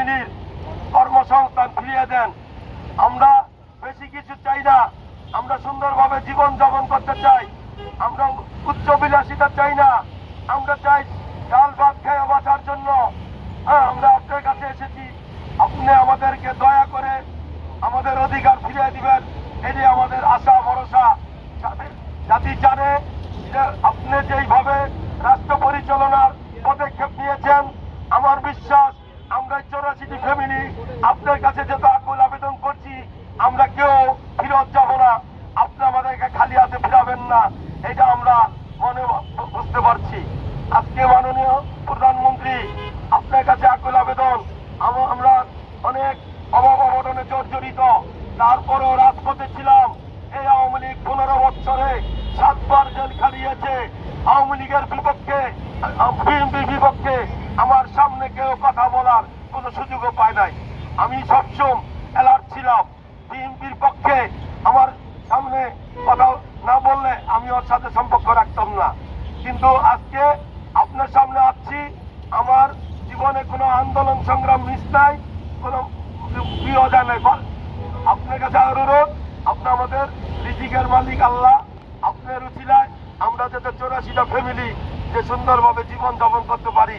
ফ্যামিলির কর্মসংস্থান ফিরিয়ে দেন। আমরা বেশি কিছু চাই না, আমরা সুন্দরভাবে জীবন যাপন করতে চাই, আমরা উচ্চ বিলাসিতা চাই না, আমরা চাই ডাল ভাত খেয়ে বাঁচার জন্য। হ্যাঁ, আমরা আপনার কাছে এসেছি, আপনি আমাদেরকে দয়া করে আমাদের অধিকার ফিরিয়ে দিবেন, এটি আমাদের আশা ভরসা। জাতি জানে যে আপনি যেইভাবে রাষ্ট্র পরিচালনার পদক্ষেপ নিয়েছেন, আমার বিশ্বাস আমরা 84টি ফ্যামিলি আপনার কাছে যত আকুল আবেদন করছি, আমরা কেউ ফিরত যাব না, আপনি আমাদেরকে খালি হাতে ফিরাবেন না, এটা আমরা মনে বুঝতে পারছি। আজকে মাননীয় প্রধানমন্ত্রী আপনার কাছে আকুল আবেদন, আমরা অনেক অভাব অনটনে জর্জরিত, তারপরেও রাজপথে ছিলাম। এই আওয়ামী লীগ 15 বছরে 7 বার জেল খাটিয়েছে। আওয়ামী লীগের বিপক্ষে, বিএনপির বিপক্ষে আমার সামনে কেউ কথা বলার কোনো সুযোগও পায় নাই। আমি সবসময় অ্যালার্ট ছিলাম, বিএনপির পক্ষে আমার সামনে কথা না বললে আমি ওর সাথে সম্পর্ক রাখতাম না। কিন্তু আজকে আপনার সামনে আসছি, আমার জীবনে কোনো আন্দোলন সংগ্রাম মিস নাই, কোনো প্রিয় জানে। আপনার কাছে অনুরোধ, আপনি আমাদের রিজিকের মালিক আল্লাহ, আপনার উচিলায় আমরা যাতে 84টা ফ্যামিলি যে সুন্দরভাবে জীবন যাপন করতে পারি।